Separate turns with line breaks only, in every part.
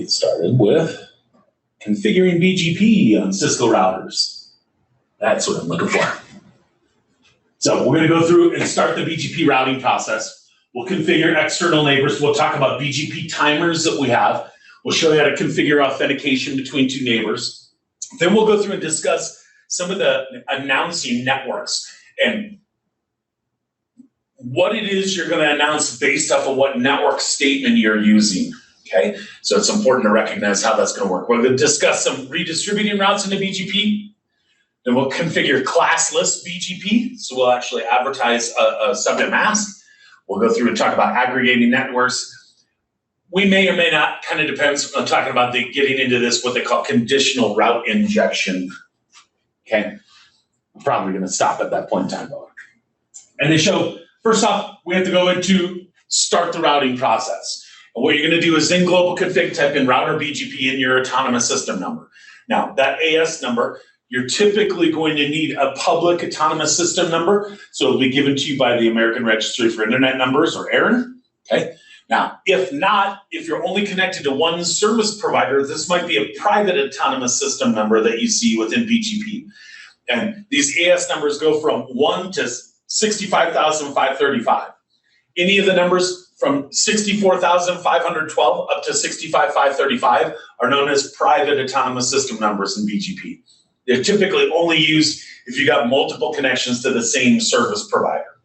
get started with configuring BGP on Cisco routers. That's what I'm looking for. So we're going to go through and start the BGP routing process. We'll configure external neighbors. We'll talk about BGP timers that we have. We'll show you how to configure authentication between two neighbors. Then we'll go through and discuss some of the announcing networks and what it is you're going to announce based off of what network statement you're using. Okay, so it's important to recognize how that's going to work. We're going to discuss some redistributing routes into BGP. Then we'll configure classless BGP. So we'll actually advertise a subnet mask. We'll go through and talk about aggregating networks. We may or may not, kind of depends on talking about getting into this, what they call conditional route injection. Okay, I'm probably going to stop at that point in time though. And they show, first off, we have to go into start the routing process. And what you're going to do is in global config type in router BGP in your autonomous system number. Now that AS number, you're typically going to need a public autonomous system number. So it'll be given to you by the American Registry for Internet Numbers or ARIN. Okay. Now, if not, if you're only connected to one service provider, this might be a private autonomous system number that you see within BGP. And these AS numbers go from 1 to 65,535. Any of the numbers from 64,512 up to 65,535 are known as private autonomous system numbers in BGP. They're typically only used if you got multiple connections to the same service provider.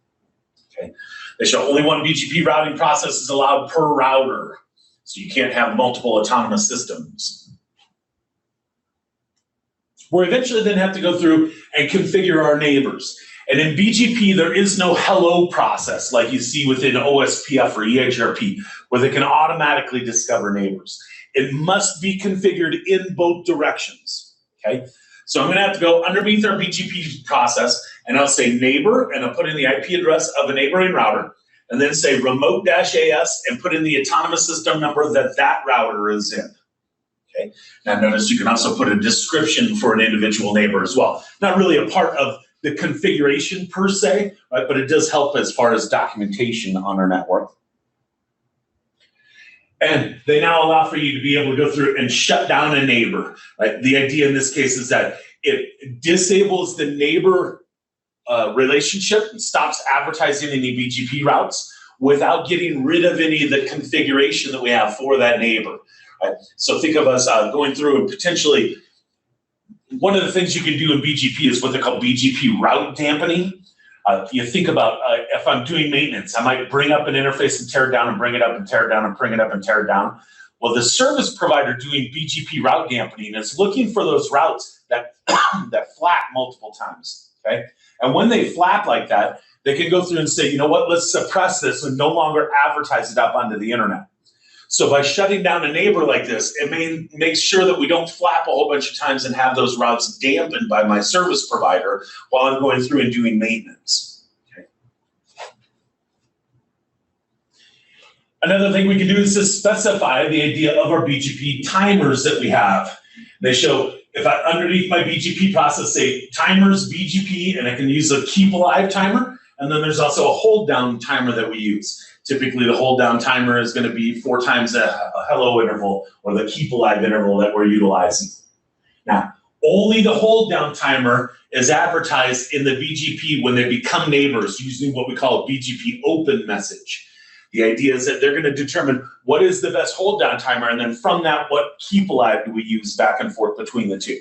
Okay. They show only one BGP routing process is allowed per router. So you can't have multiple autonomous systems. We eventually then have to go through and configure our neighbors. And in BGP, there is no hello process like you see within OSPF or EHRP, where they can automatically discover neighbors. It must be configured in both directions. Okay. So I'm going to have to go underneath our BGP process, and I'll say neighbor, and I'll put in the IP address of a neighboring router, and then say remote-AS, and put in the autonomous system number that that router is in. Okay. Now notice you can also put a description for an individual neighbor as well. Not really a part of the configuration per se, right? But it does help as far as documentation on our network. And they now allow for you to be able to go through and shut down a neighbor. Right? The idea in this case is that it disables the neighbor relationship and stops advertising any BGP routes without getting rid of any of the configuration that we have for that neighbor. Right? So think of us going through and potentially, one of the things you can do in BGP is what they call BGP route dampening. You think about if I'm doing maintenance, I might bring up an interface and tear it down and bring it up and tear it down and bring it up and tear it down. Well, the service provider doing BGP route dampening is looking for those routes that, that flap multiple times, okay? And when they flap like that, they can go through and say, you know what, let's suppress this and no longer advertise it up onto the internet. So by shutting down a neighbor like this, it makes sure that we don't flap a whole bunch of times and have those routes dampened by my service provider while I'm going through and doing maintenance. Okay. Another thing we can do is to specify the idea of our BGP timers that we have. They show if I underneath my BGP process say timers BGP, and I can use a keep alive timer, and then there's also a hold down timer that we use. Typically, the hold down timer is going to be 4 times a hello interval or the keep alive interval that we're utilizing. Now, only the hold down timer is advertised in the BGP when they become neighbors using what we call a BGP open message. The idea is that they're going to determine what is the best hold down timer, and then from that, what keep alive do we use back and forth between the two.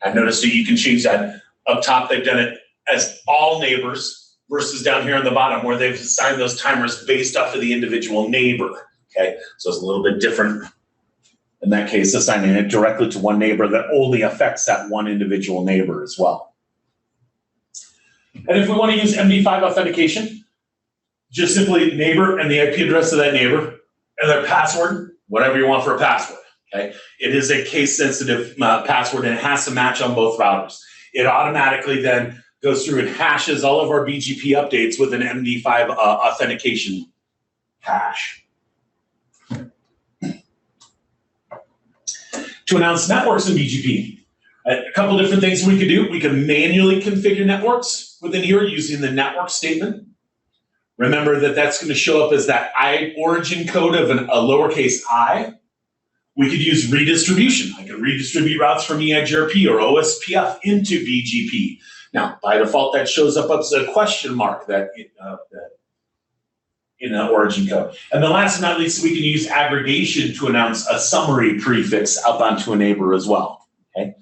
And notice that you can change that. Up top, they've done it as all neighbors, versus down here on the bottom where they've assigned those timers based off of the individual neighbor, okay? So it's a little bit different. In that case, assigning it directly to one neighbor that only affects that one individual neighbor as well. And if we want to use MD5 authentication, just simply neighbor and the IP address of that neighbor and their password, whatever you want for a password, okay? It is a case-sensitive password and it has to match on both routers. It automatically then goes through and hashes all of our BGP updates with an MD5 authentication hash. To announce networks in BGP, a couple different things we could do. We can manually configure networks within here using the network statement. Remember that that's going to show up as that origin code of a lowercase I. We could use redistribution. I can redistribute routes from EIGRP or OSPF into BGP. Now, by default, that shows up as a question mark that in the origin code. And then last but not least, we can use aggregation to announce a summary prefix outbound to a neighbor as well. Okay.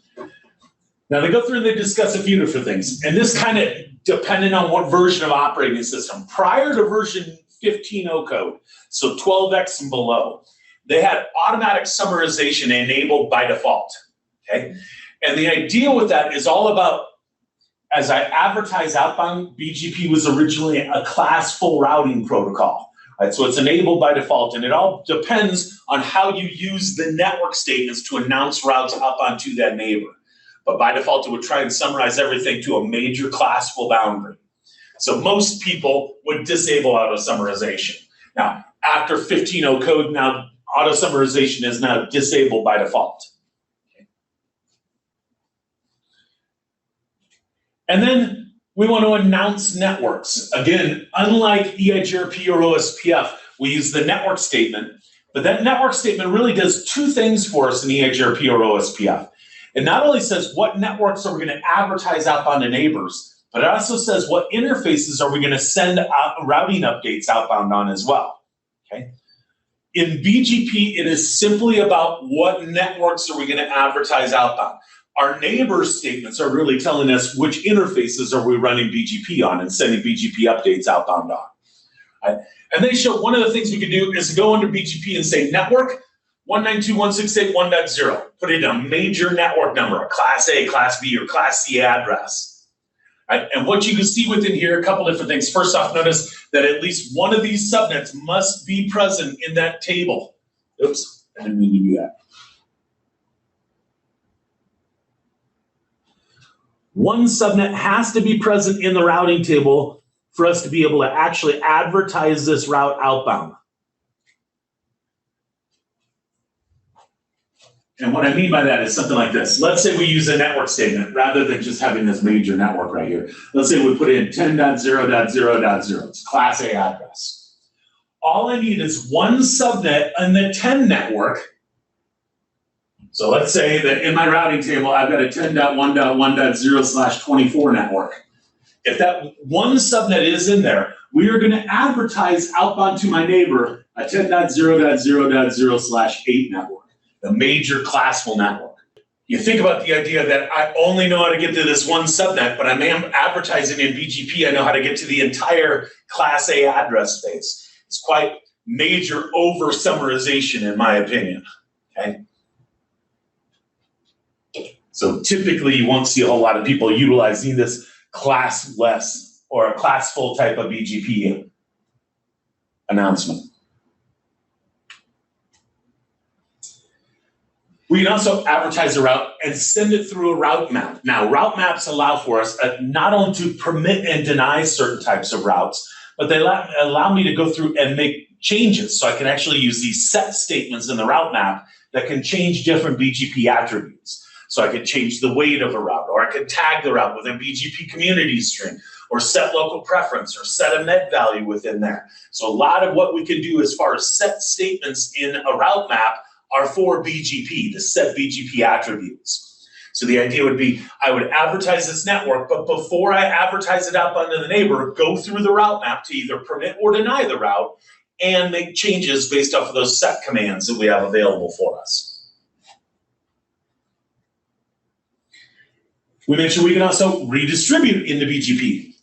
Now they go through and they discuss a few different things. And this kind of depended on what version of operating system. Prior to version 15.0 code, so 12x and below, they had automatic summarization enabled by default. Okay. And the idea with that is all about, as I advertise outbound, BGP was originally a classful routing protocol. Right? So it's enabled by default, and it all depends on how you use the network statements to announce routes up onto that neighbor. But by default, it would try and summarize everything to a major classful boundary. So most people would disable auto summarization. Now, after 15.0 code, now auto summarization is now disabled by default. And then we want to announce networks. Again, unlike EIGRP or OSPF, we use the network statement, but that network statement really does two things for us in EIGRP or OSPF. It not only says what networks are we going to advertise outbound to neighbors, but it also says what interfaces are we going to send out routing updates outbound on as well. Okay. In BGP, it is simply about what networks are we going to advertise outbound. Our neighbor statements are really telling us which interfaces are we running BGP on and sending BGP updates outbound on. Right? And they show one of the things we can do is go into BGP and say network 192.168.1.0. Put in a major network number, a Class A, Class B, or Class C address. Right? And what you can see within here, a couple different things. First off, notice that at least one of these subnets must be present in that table. Oops, I didn't mean to do that. One subnet has to be present in the routing table for us to be able to actually advertise this route outbound. And what I mean by that is something like this. Let's say we use a network statement rather than just having this major network right here. Let's say we put in 10.0.0.0. It's Class A address. All I need is one subnet in the 10 network. So let's say that in my routing table, I've got a 10.1.1.0/24 network. If that one subnet is in there, we are going to advertise outbound to my neighbor a 10.0.0.0/8 network, the major classful network. You think about the idea that I only know how to get to this one subnet, but I'm advertising in BGP, I know how to get to the entire Class A address space. It's quite major over summarization in my opinion, okay? So typically you won't see a whole lot of people utilizing this classless or a classful type of BGP announcement. We can also advertise a route and send it through a route map. Now, route maps allow for us not only to permit and deny certain types of routes, but they allow me to go through and make changes. So I can actually use these set statements in the route map that can change different BGP attributes. So I could change the weight of a route, or I could tag the route with a BGP community string, or set local preference, or set a net value within there. So a lot of what we can do as far as set statements in a route map are for BGP, to set BGP attributes. So the idea would be, I would advertise this network, but before I advertise it out onto the neighbor, go through the route map to either permit or deny the route, and make changes based off of those set commands that we have available for us. We mentioned we can also redistribute into BGP.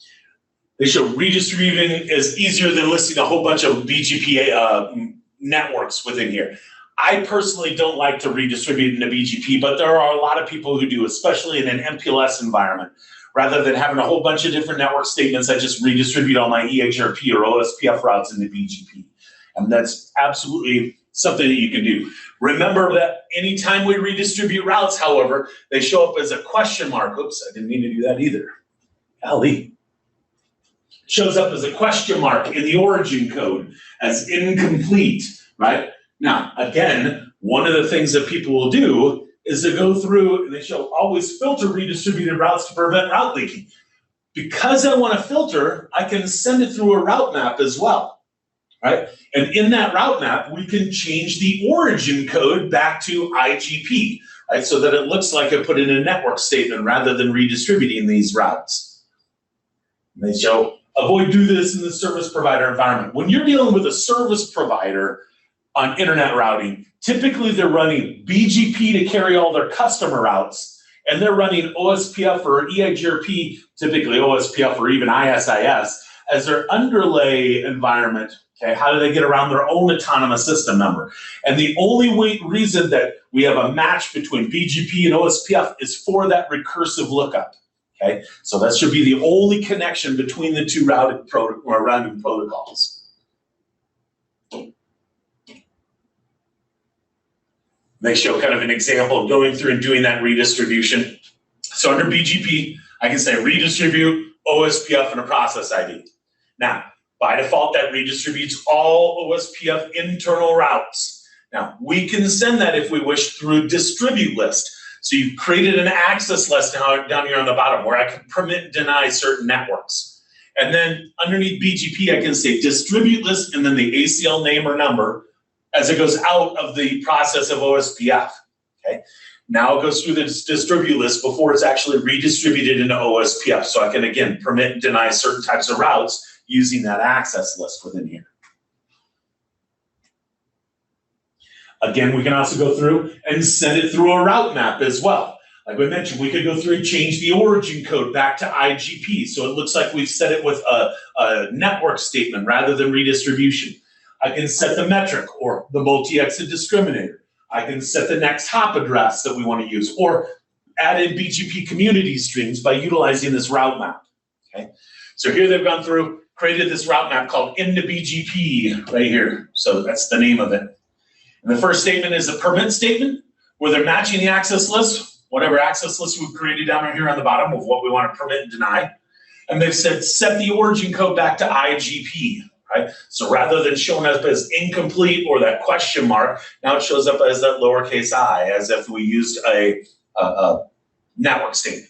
They show redistributing is easier than listing a whole bunch of BGP networks within here. I personally don't like to redistribute into BGP, but there are a lot of people who do, especially in an MPLS environment. Rather than having a whole bunch of different network statements, I just redistribute all my EIGRP or OSPF routes into BGP. And that's absolutely something that you can do. Remember that anytime we redistribute routes, however, they show up as a question mark. Oops, I didn't mean to do that either. Golly. Shows up as a question mark in the origin code as incomplete, right? Now, again, one of the things that people will do is to go through and they show always filter redistributed routes to prevent route leaking. Because I want to filter, I can send it through a route map as well, right? And in that route map, we can change the origin code back to IGP, right? So that it looks like I put in a network statement rather than redistributing these routes. And they show, avoid do this in the service provider environment. When you're dealing with a service provider on internet routing, typically they're running BGP to carry all their customer routes, and they're running OSPF or EIGRP, typically OSPF or even ISIS, as their underlay environment. Okay, how do they get around their own autonomous system number? And the only reason that we have a match between BGP and OSPF is for that recursive lookup. Okay, so that should be the only connection between the two routing protocols. They show kind of an example of going through and doing that redistribution. So under BGP, I can say redistribute OSPF and a process ID. Now, by default, that redistributes all OSPF internal routes. Now, we can send that if we wish through a distribute list. So you've created an access list down here on the bottom where I can permit and deny certain networks. And then underneath BGP, I can say distribute list and then the ACL name or number as it goes out of the process of OSPF, okay? Now it goes through the distribute list before it's actually redistributed into OSPF. So I can, again, permit and deny certain types of routes using that access list within here. Again, we can also go through and send it through a route map as well. Like we mentioned, we could go through and change the origin code back to IGP. So it looks like we've set it with a network statement rather than redistribution. I can set the metric or the multi-exit discriminator. I can set the next hop address that we want to use or add in BGP community streams by utilizing this route map, okay? So here they've gone through, created this route map called MD5 right here. So that's the name of it. And the first statement is a permit statement where they're matching the access list, whatever access list we've created down here on the bottom of what we want to permit and deny. And they've said set the origin code back to IGP. Right? So rather than showing up as incomplete or that question mark, now it shows up as that lowercase I, as if we used a network statement.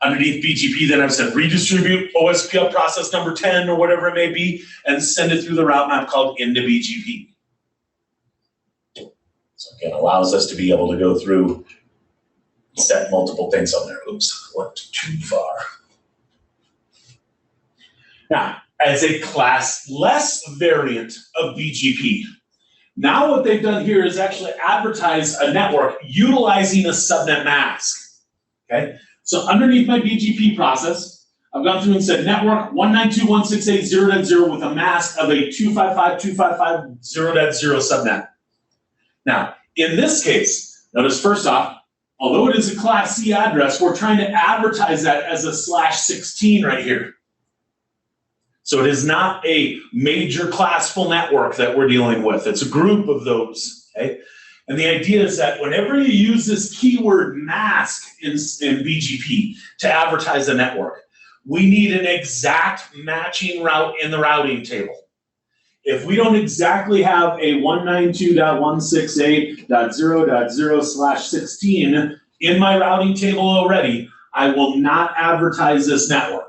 Underneath BGP, then I've said redistribute OSPF process number 10 or whatever it may be, and send it through the route map called into BGP. So again, allows us to be able to go through, set multiple things on there. Oops, went too far. Now, as a classless variant of BGP. Now what they've done here is actually advertise a network utilizing a subnet mask, okay? So underneath my BGP process, I've gone through and said network 192.168.0.0 with a mask of a 255.255.0.0 subnet. Now, in this case, notice first off, although it is a Class C address, we're trying to advertise that as a /16 right here. So it is not a major classful network that we're dealing with. It's a group of those, okay? And the idea is that whenever you use this keyword mask in BGP to advertise a network, we need an exact matching route in the routing table. If we don't exactly have a 192.168.0.0/16 in my routing table already, I will not advertise this network.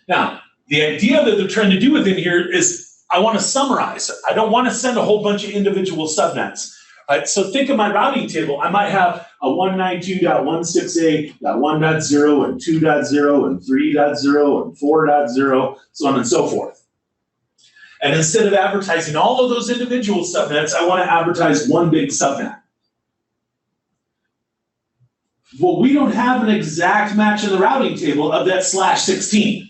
Now, the idea that they're trying to do within here is I want to summarize it. I don't want to send a whole bunch of individual subnets. Right? So think of my routing table. I might have a 192.168.1.0 and 2.0 and 3.0 and 4.0, so on and so forth. And instead of advertising all of those individual subnets, I want to advertise one big subnet. Well, we don't have an exact match in the routing table of that /16.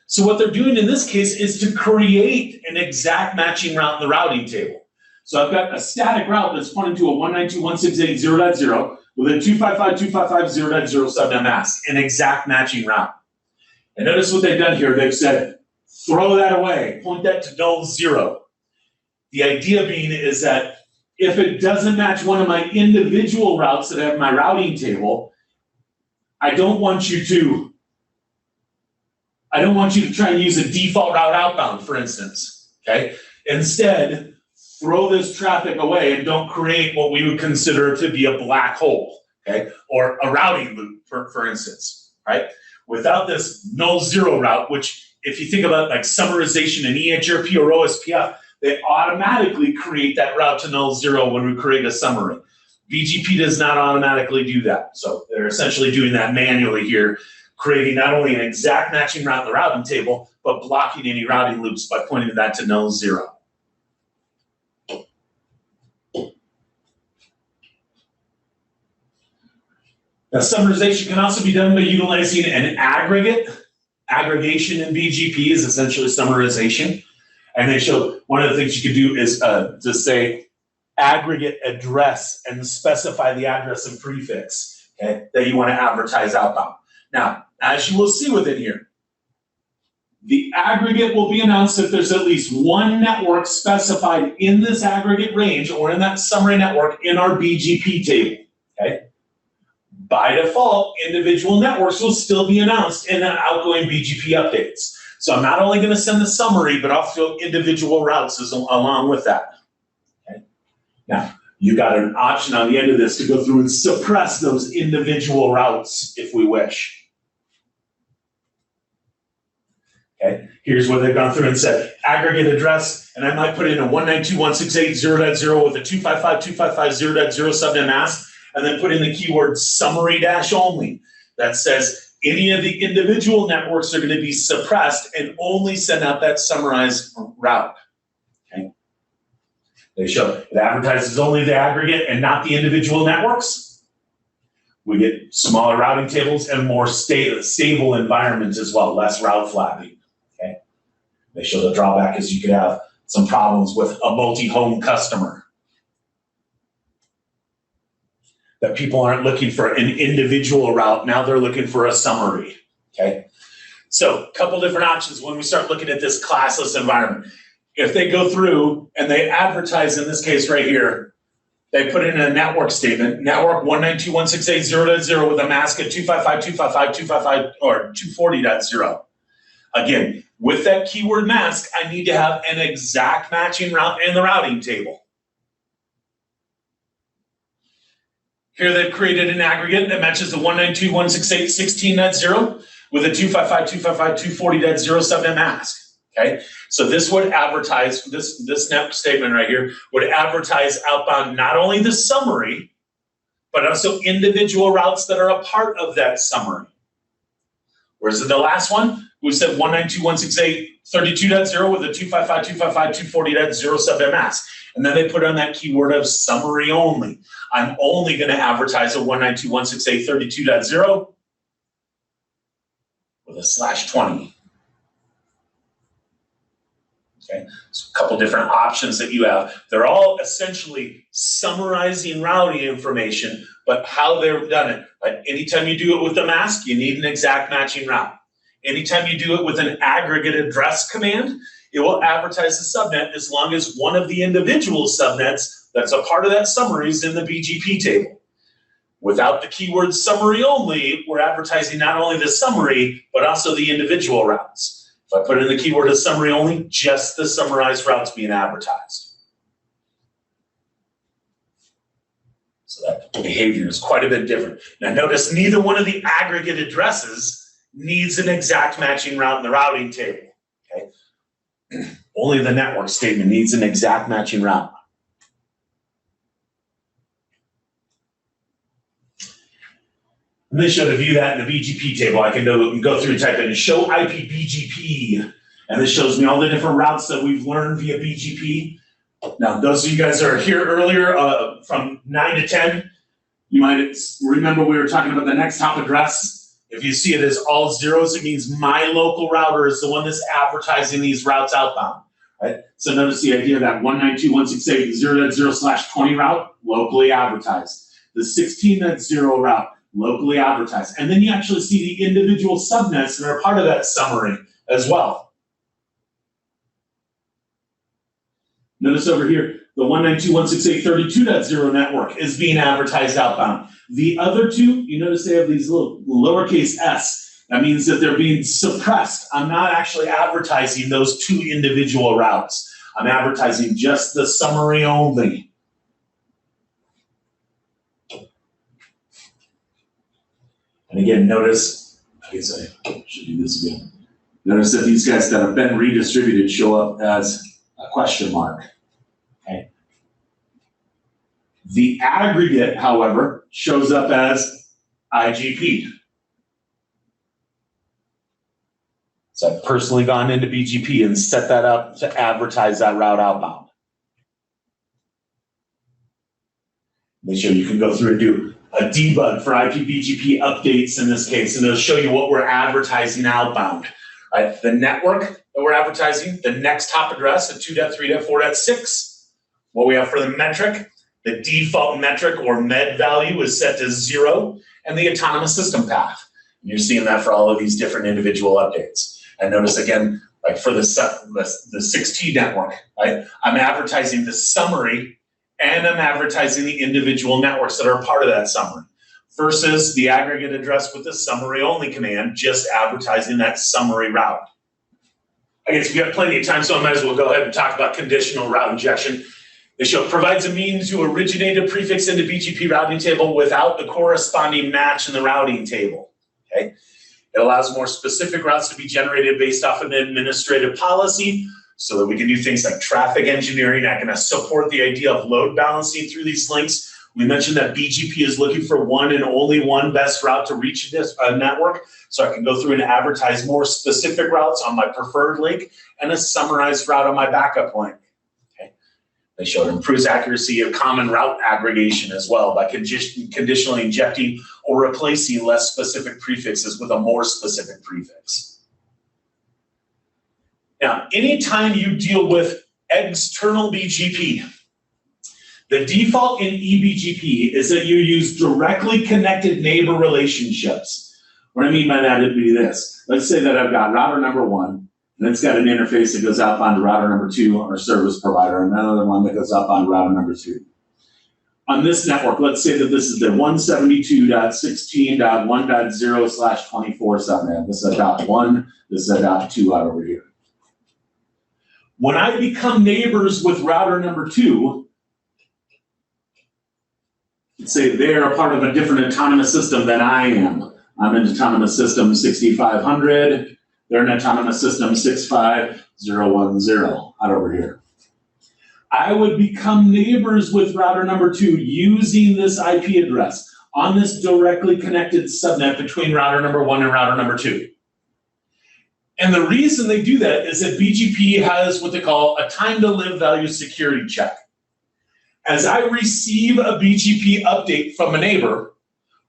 So what they're doing in this case is to create an exact matching route in the routing table. So I've got a static route that's pointing to a 192.168.0.0 with a 255.255.0.0 subnet mask, an exact matching route. And notice what they've done here. They've said, throw that away, point that to null 0. The idea being is that if it doesn't match one of my individual routes that I have in my routing table, I don't want you to try and use a default route outbound, for instance, okay? Instead, throw this traffic away and don't create what we would consider to be a black hole, okay? Or a routing loop, for instance. right? Without this null zero route, which if you think about like summarization in EHRP or OSPF, they automatically create that route to null zero when we create a summary. BGP does not automatically do that. So they're essentially doing that manually here, creating not only an exact matching route in the routing table, but blocking any routing loops by pointing that to null zero. Now, summarization can also be done by utilizing an aggregate. Aggregation in BGP is essentially summarization. And they show one of the things you could do is to say aggregate address and specify the address and prefix, okay, that you want to advertise outbound. Now, as you will see within here, the aggregate will be announced if there's at least one network specified in this aggregate range or in that summary network in our BGP table, okay? By default, individual networks will still be announced in the outgoing BGP updates. So I'm not only going to send the summary, but also individual routes along with that. Okay? Now, you got an option on the end of this to go through and suppress those individual routes if we wish. Okay, here's where they've gone through and said aggregate address, and I might put in a 192.168.0.0 with a 255.255.0.0 subnet mask, and then put in the keyword summary dash only. That says any of the individual networks are going to be suppressed and only send out that summarized route. Okay. They show it advertises only the aggregate and not the individual networks. We get smaller routing tables and more stable environments as well, less route flapping. Okay. They show the drawback is you could have some problems with a multi-home customer. That people aren't looking for an individual route, now they're looking for a summary, okay? So a couple different options when we start looking at this classless environment. If they go through and they advertise, in this case right here, they put in a network statement, network 192.168.0.0 with a mask of 255.255.255 or 240.0. Again, with that keyword mask, I need to have an exact matching route in the routing table. Here they've created an aggregate that matches the 192.168.16.0 with a 255.255.240.0 subnet mask. Okay, so this would advertise, this net statement right here would advertise outbound not only the summary, but also individual routes that are a part of that summary. Whereas in the last one, we said 192.168.32.0 with a 255.255.240.0 subnet mask. And then they put on that keyword of summary only. I'm only going to advertise a 192.168.32.0 with a /20. Okay, so a couple different options that you have. They're all essentially summarizing routing information, but how they've done it. Right? Anytime you do it with a mask, you need an exact matching route. Anytime you do it with an aggregate address command, it will advertise the subnet as long as one of the individual subnets that's a part of that summary is in the BGP table. Without the keyword summary only, we're advertising not only the summary, but also the individual routes. If I put in the keyword of summary only, just the summarized routes being advertised. So that behavior is quite a bit different. Now notice neither one of the aggregate addresses needs an exact matching route in the routing table. Okay. Only the network statement needs an exact matching route. And they show to view that in the BGP table. I can go through and type in show IBGP, and this shows me all the different routes that we've learned via BGP. Now, those of you guys that are here earlier from 9 to 10, you might remember we were talking about the next hop address. If you see it as all zeros, it means my local router is the one that's advertising these routes outbound. Right? So notice the idea of that 192.168.0.0/20 route, locally advertised. The 16.0 route, locally advertised. And then you actually see the individual subnets that are part of that summary as well. Notice over here, the 192.168.32.0 network is being advertised outbound. The other two, you notice they have these little lowercase s. That means that they're being suppressed. I'm not actually advertising those two individual routes. I'm advertising just the summary only. And again, notice case I should do this again. Notice that these guys that have been redistributed show up as a question mark. Okay. The aggregate, however, shows up as IGP. So I've personally gone into BGP and set that up to advertise that route outbound. Make sure you can go through and do a debug for IPBGP updates in this case, and it'll show you what we're advertising outbound. Right? The network that we're advertising, the next hop address at 2.3.4.6. What we have for the metric, the default metric or MED value is set to 0, and the autonomous system path. And you're seeing that for all of these different individual updates. And notice again, like for the 6T network, right? I'm advertising the summary and I'm advertising the individual networks that are part of that summary versus the aggregate address with the summary only command, just advertising that summary route. I guess we have plenty of time, so I might as well go ahead and talk about conditional route injection. It provides a means to originate a prefix in the BGP routing table without the corresponding match in the routing table, okay? It allows more specific routes to be generated based off of an administrative policy so that we can do things like traffic engineering. I can support the idea of load balancing through these links. We mentioned that BGP is looking for one and only one best route to reach this network. So I can go through and advertise more specific routes on my preferred link and a summarized route on my backup link. They showed improves accuracy of common route aggregation as well by conditionally injecting or replacing less specific prefixes with a more specific prefix. Now, anytime you deal with external BGP, the default in EBGP is that you use directly connected neighbor relationships. What I mean by that would be this. Let's say that I've got router number 1, and it's got an interface that goes out onto router number 2, our service provider, and another one that goes up on router number 2. On this network, let's say that this is the 172.16.1.0/24 subnet. This is a .1, this is a .2 out over here. When I become neighbors with router number 2, let's say they're a part of a different autonomous system than I am. I'm in autonomous system 6500. They're an autonomous system 65010 out over here. I would become neighbors with router number 2 using this IP address on this directly connected subnet between router number 1 and router number 2. And the reason they do that is that BGP has what they call a time to live value security check. As I receive a BGP update from a neighbor,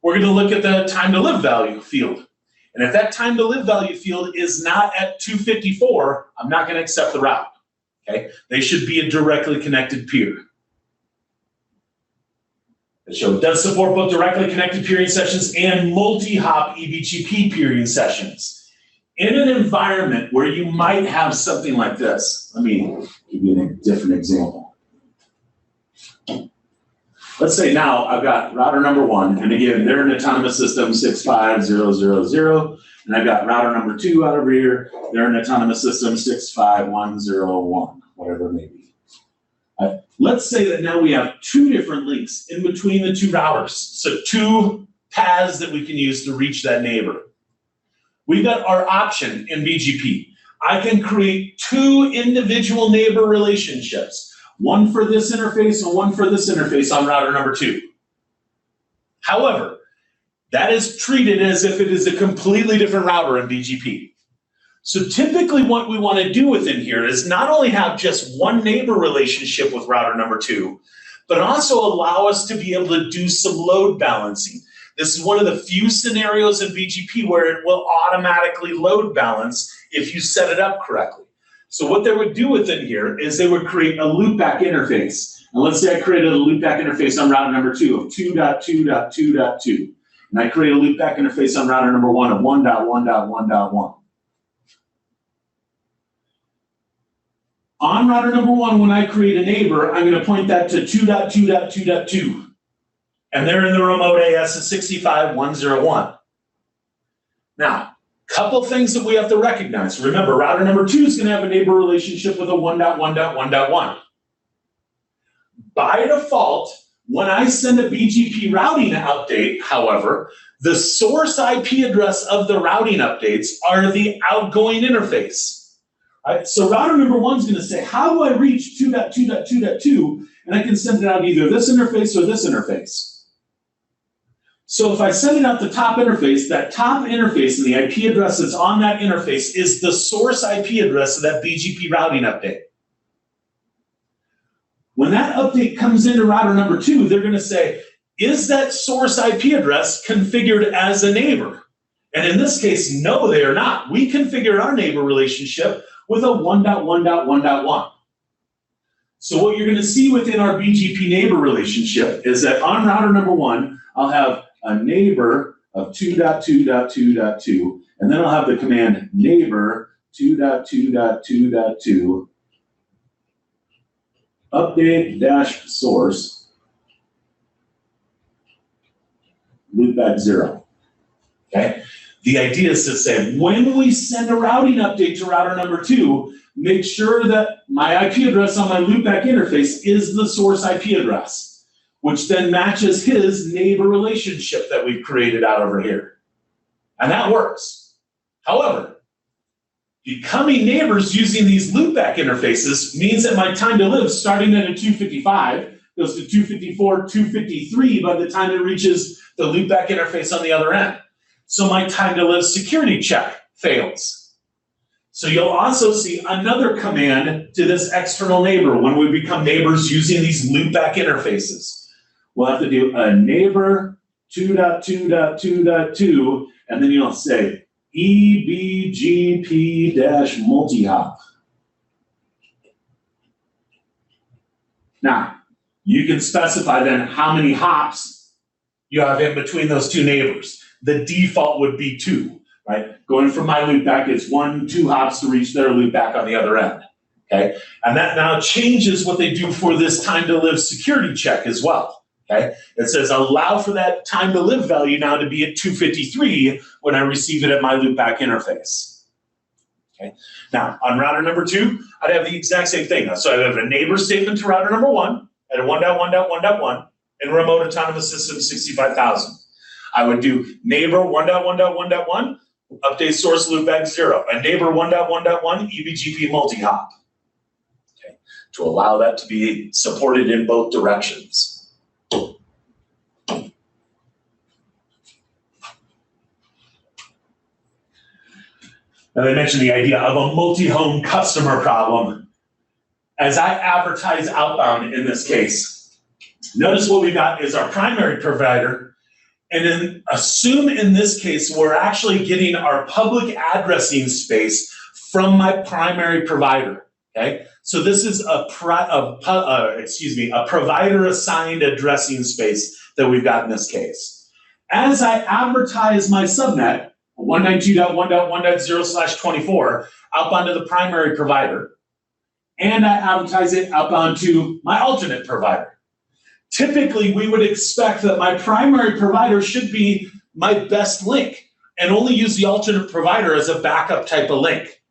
we're going to look at the time to live value field. And if that time to live value field is not at 254, I'm not going to accept the route. Okay? They should be a directly connected peer. The show does support both directly connected peering sessions and multi-hop EBGP peering sessions. In an environment where you might have something like this, let me give you a different example. Let's say now I've got router number 1, and again, they're an autonomous system 65000, and I've got router number 2 out over here, they're an autonomous system 65101, whatever it may be. Let's say that now we have 2 different links in between the 2 routers, so 2 paths that we can use to reach that neighbor. We've got our option in BGP. I can create 2 individual neighbor relationships. One for this interface and one for this interface on router number 2. However, that is treated as if it is a completely different router in BGP. So typically what we want to do within here is not only have just one neighbor relationship with router number 2, but also allow us to be able to do some load balancing. This is one of the few scenarios in BGP where it will automatically load balance if you set it up correctly. So what they would do within here is they would create a loopback interface. And let's say I created a loopback interface on router number 2 of 2.2.2.2. And I create a loopback interface on router number 1 of 1.1.1.1. On router number 1, when I create a neighbor, I'm going to point that to 2.2.2.2. And they're in the remote AS of 65101. Now, couple things that we have to recognize. Remember, router number 2 is going to have a neighbor relationship with a 1.1.1.1. By default, When I send a BGP routing update, however, the source IP address of the routing updates are the outgoing interface. Right? So router number 1 is going to say, how do I reach 2.2.2.2? And I can send it out either this interface or this interface. So if I send it out the top interface, that top interface and the IP address that's on that interface is the source IP address of that BGP routing update. When that update comes into router number 2, they're going to say, is that source IP address configured as a neighbor? And in this case, no, they are not. We configured our neighbor relationship with a 1.1.1.1. So what you're going to see within our BGP neighbor relationship is that on router number 1, I'll have a neighbor of 2.2.2.2, and then I'll have the command neighbor 2.2.2.2 update dash source loopback 0. Okay? The idea is to say, when we send a routing update to router number 2, make sure that my IP address on my loopback interface is the source IP address, which then matches his neighbor relationship that we've created out over here. And that works. However, becoming neighbors using these loopback interfaces means that my time to live starting at a 255 goes to 254, 253 by the time it reaches the loopback interface on the other end. So my time to live security check fails. So you'll also see another command to this external neighbor when we become neighbors using these loopback interfaces. We'll have to do a neighbor 2.2.2.2, and then you'll say EBGP-multihop. Now, you can specify then how many hops you have in between those two neighbors. The default would be 2, right? Going from my loopback, it's 1, 2 hops to reach their loopback on the other end, okay? And that now changes what they do for this time to live security check as well. Okay, it says allow for that time to live value now to be at 253 when I receive it at my loopback interface. Okay, now on router number 2, I'd have the exact same thing. So I'd have a neighbor statement to router number 1 at a 1.1.1.1 in remote autonomous system 65,000. I would do neighbor 1.1.1.1 update source loopback 0 and neighbor 1.1.1 EBGP multi-hop. Okay, to allow that to be supported in both directions. Now, they mentioned the idea of a multi-home customer problem. As I advertise outbound in this case, notice what we got is our primary provider, and then assume in this case we're actually getting our public addressing space from my primary provider. Okay, so this is a provider assigned addressing space that we've got in this case. As I advertise my subnet, 192.1.1.0/24 outbound to the primary provider, and I advertise it outbound to my alternate provider. Typically, we would expect that my primary provider should be my best link and only use the alternate provider as a backup type of link.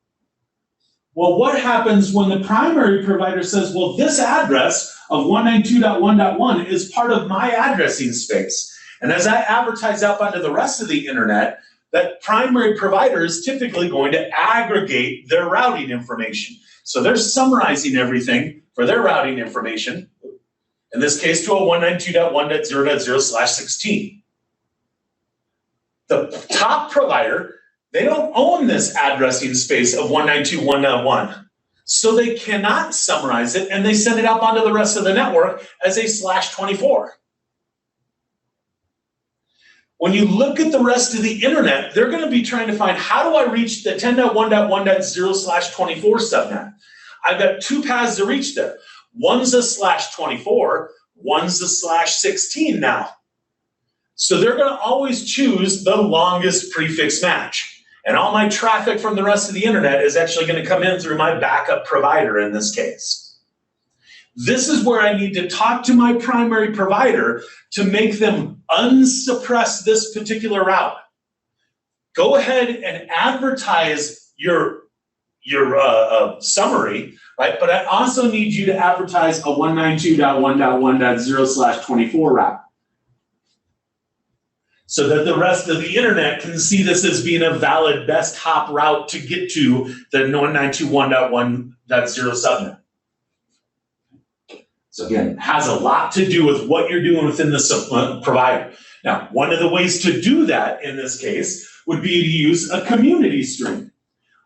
Well, what happens when the primary provider says, well, this address of 192.1.1 is part of my addressing space. And as I advertise outbound to the rest of the internet, that primary provider is typically going to aggregate their routing information. So they're summarizing everything for their routing information, in this case to a 192.1.0.0/16. The top provider, they don't own this addressing space of 192.1.1. So they cannot summarize it, and they send it out onto the rest of the network as a /24. When you look at the rest of the internet, they're going to be trying to find, how do I reach the 10.1.1.0/24 subnet? I've got 2 paths to reach there. One's a /24, one's a /16 now. So they're going to always choose the longest prefix match. And all my traffic from the rest of the internet is actually going to come in through my backup provider in this case. This is where I need to talk to my primary provider to make them unsuppress this particular route. Go ahead and advertise your your summary, right? But I also need you to advertise a 192.1.1.0/24 route, so that the rest of the internet can see this as being a valid best hop route to get to the 192.1.1.0 subnet. So again, it has a lot to do with what you're doing within the provider. Now, one of the ways to do that in this case would be to use a community string.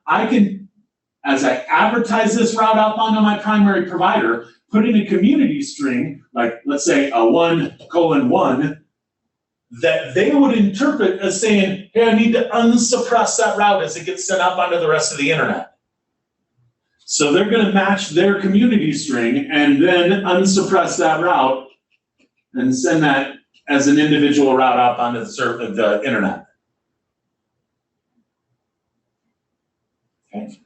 I can, as I advertise this route out onto my primary provider, put in a community string, like let's say a 1:1, that they would interpret as saying, hey, I need to unsuppress that route as it gets sent out onto the rest of the internet. So they're going to match their community string and then unsuppress that route and send that as an individual route out onto the internet. Okay.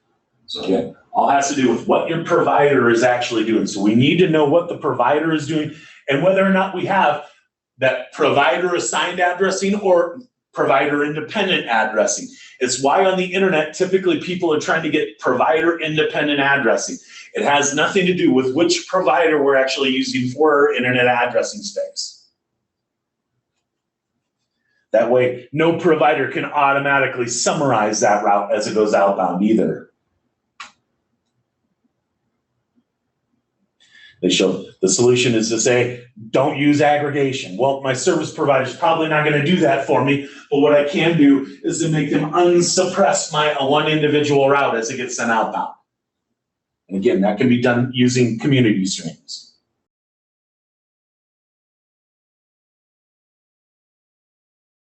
So again, all has to do with what your provider is actually doing. So we need to know what the provider is doing and whether or not we have that provider assigned addressing or provider independent addressing. It's why on the internet, typically people are trying to get provider independent addressing. It has nothing to do with which provider we're actually using for our internet addressing space. That way, no provider can automatically summarize that route as it goes outbound either. They show the solution is to say, don't use aggregation. Well, my service provider is probably not going to do that for me, but what I can do is to make them unsuppress my one individual route as it gets sent outbound. And again, that can be done using community strings.